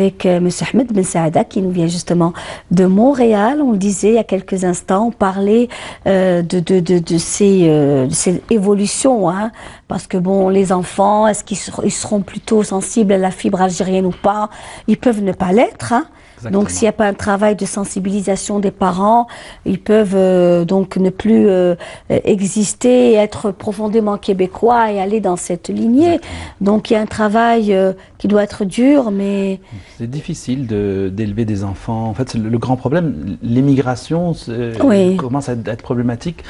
Avec M. Ahmed Ben Saada qui nous vient justement de Montréal. On le disait il y a quelques instants, on parlait de ces évolutions, hein, parce que bon, les enfants, est-ce qu'ils seront plutôt sensibles à la fibre algérienne ou pas? Ils peuvent ne pas l'être, hein. Donc s'il n'y a pas un travail de sensibilisation des parents, ils peuvent donc ne plus exister, être profondément québécois et aller dans cette lignée. Exactement. Donc il y a un travail qui doit être dur, mais... C'est difficile d'élever des enfants. En fait, le grand problème, l'immigration commence à être problématique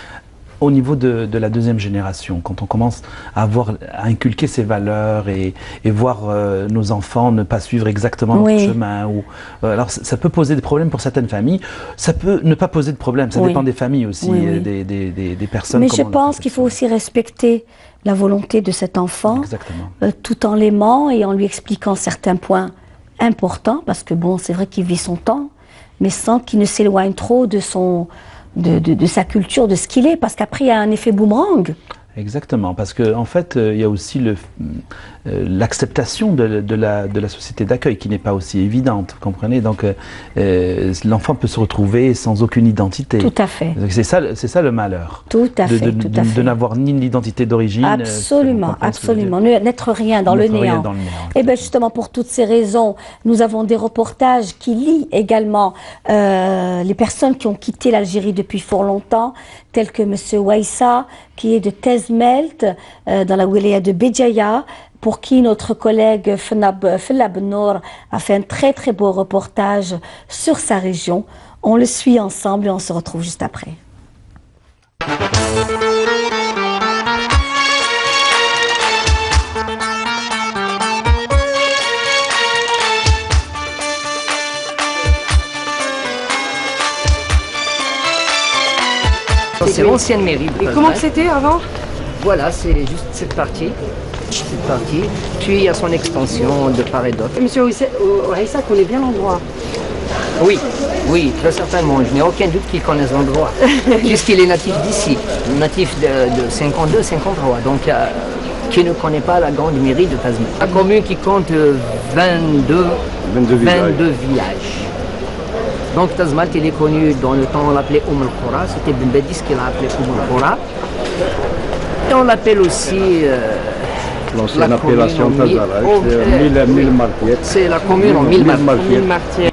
au niveau de la deuxième génération, quand on commence à inculquer ces valeurs et voir nos enfants ne pas suivre exactement notre chemin. Alors ça peut poser des problèmes pour certaines familles, ça peut ne pas poser de problème, ça dépend des familles aussi, des personnes. Mais je pense qu'il faut aussi respecter la volonté de cet enfant, tout en l'aimant et en lui expliquant certains points importants, parce que bon, c'est vrai qu'il vit son temps, mais sans qu'il ne s'éloigne trop de sa culture, de ce qu'il est, parce qu'après il y a un effet boomerang. Exactement, parce qu'en fait, il y a aussi l'acceptation de la société d'accueil qui n'est pas aussi évidente, vous comprenez? Donc, l'enfant peut se retrouver sans aucune identité. Tout à fait. C'est ça le malheur. Tout à fait, de n'avoir ni l'identité d'origine. Absolument, absolument. N'être rien dans le néant. Et bien justement, pour toutes ces raisons, nous avons des reportages qui lient également les personnes qui ont quitté l'Algérie depuis fort longtemps, tels que M. Waïssa, qui est de Tezmelt, dans la wilaya de Béjaïa, pour qui notre collègue Fella Benour a fait un très très beau reportage sur sa région. On le suit ensemble et on se retrouve juste après. C'est l'ancienne mairie. Et comment c'était avant? Voilà, c'est juste cette partie. Puis il y a son extension de part et d'autre. Monsieur Waïssa connaît bien l'endroit. Oui, très certainement. Je n'ai aucun doute qu'il connaisse l'endroit. Puisqu'il est natif d'ici, natif de 52, 53. Donc, qui ne connaît pas la grande mairie de Tazmalt. La commune qui compte 22 villages. Donc Tazmalt, il est connu dans le temps, on l'appelait al-Qura, c'était Ben Bedis qui l'a appelé al-Qura. Et on l'appelle aussi l'ancienne appellation Tazmalt, c'est la commune en mille martyrs.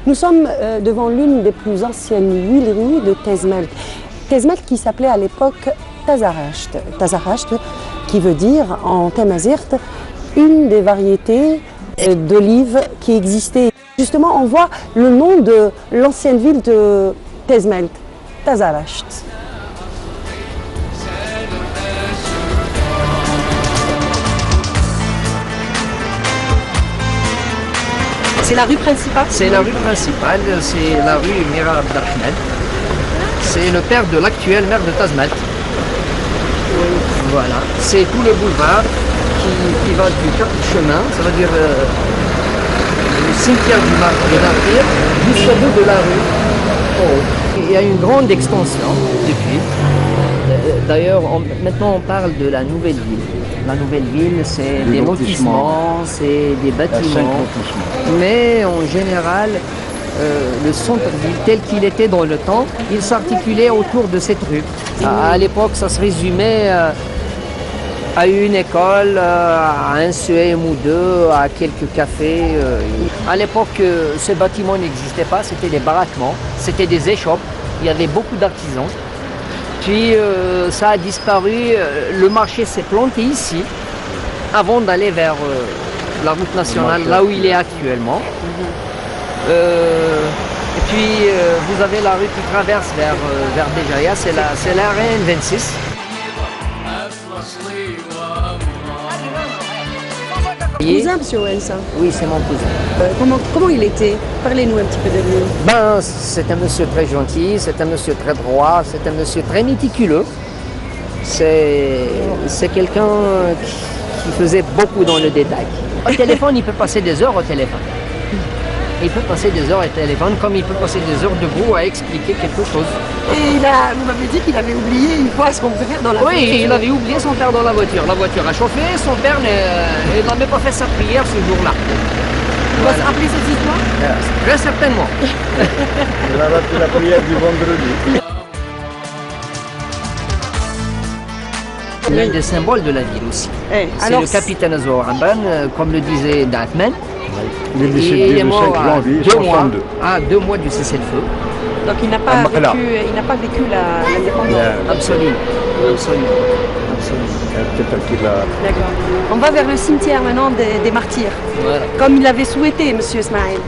Nous sommes devant l'une des plus anciennes huileries de Tezmalt. Tezmalt qui s'appelait à l'époque Tazarasht. Tazarasht qui veut dire en tamazirt une des variétés d'olives qui existait. Justement, on voit le nom de l'ancienne ville de Tezmalt, Tazarasht. C'est la rue principale? C'est la rue principale, c'est la rue Mira Abdahmed. C'est le père de l'actuel maire de Tazmalt. Voilà, c'est tout le boulevard qui va du chemin, ça veut dire le cimetière du martyr jusqu'au bout de la rue. Il y a une grande extension depuis. D'ailleurs, maintenant on parle de la nouvelle ville. La nouvelle ville, c'est des lotissements, c'est des bâtiments. Mais en général, le centre-ville tel qu'il était dans le temps, il s'articulait autour de cette rue. À l'époque, ça se résumait à une école, à un CEM ou deux, à quelques cafés. À l'époque, ce bâtiment n'existait pas, c'était des baraquements, c'était des échoppes, il y avait beaucoup d'artisans. Puis ça a disparu, le marché s'est planté ici, avant d'aller vers la route nationale, là où il est actuellement. Et puis vous avez la rue qui traverse vers Béjaïa, c'est la RN26. Cousin, monsieur Waïssa? Oui, c'est mon cousin. Comment il était? Parlez-nous un petit peu de lui. C'est un monsieur très gentil, c'est un monsieur très droit, c'est un monsieur très méticuleux. C'est quelqu'un qui faisait beaucoup dans le détail. Au téléphone, il peut passer des heures au téléphone. Il peut passer des heures au téléphone comme il peut passer des heures debout à expliquer quelque chose. Et vous m'avez dit qu'il avait oublié une fois son père dans la voiture. Oui, il avait oublié son père dans la voiture. La voiture a chauffé, son père n'a même pas fait sa prière ce jour-là. On va se rappeler cette histoire? Très certainement. La prière du vendredi. L'un des symboles de la ville aussi. C'est le capitaine Azour Amban, comme le disait Dathman. Il est décédé le 5 janvier 62. 2 mois du cessez-le-feu. Donc il n'a pas vécu l'indépendance. Absolument. D'accord. On va vers le cimetière maintenant des martyrs. Voilà. Comme il l'avait souhaité, monsieur Ismaël.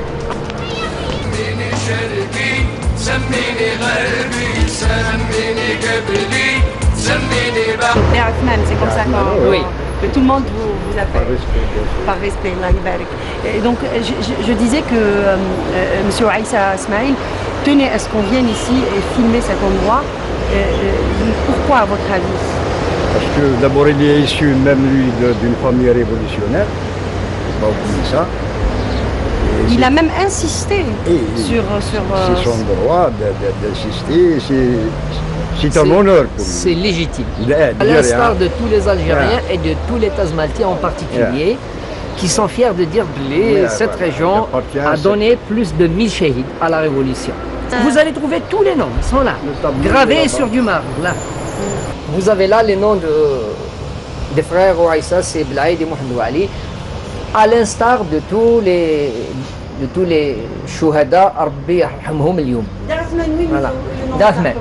Père Othman, c'est comme ça que tout le monde vous appelle. Par respect. Allah Ibarak. Et donc je disais que monsieur Aïssa Ismaël tenait à ce qu'on vienne ici et filmer cet endroit. Pourquoi à votre avis? Parce que d'abord il est issu même lui d'une famille révolutionnaire. Pas oublier ça. Il a même insisté sur... C'est son droit d'insister, c'est un honneur pour lui. C'est légitime. À l'instar de tous les Algériens et de tous les Tazmaltiens en particulier, qui sont fiers de dire que cette région a donné plus de 1000 chéhids à la Révolution. Vous allez trouver tous les noms, ils sont là, gravés sur du marbre, là. Vous avez là les noms des frères Ouaïssa, c'est Blaïd et Mohamed Ali, à l'instar de tous les chouhada, Rabbi yarhamhum al-youm. Voilà. Dathman.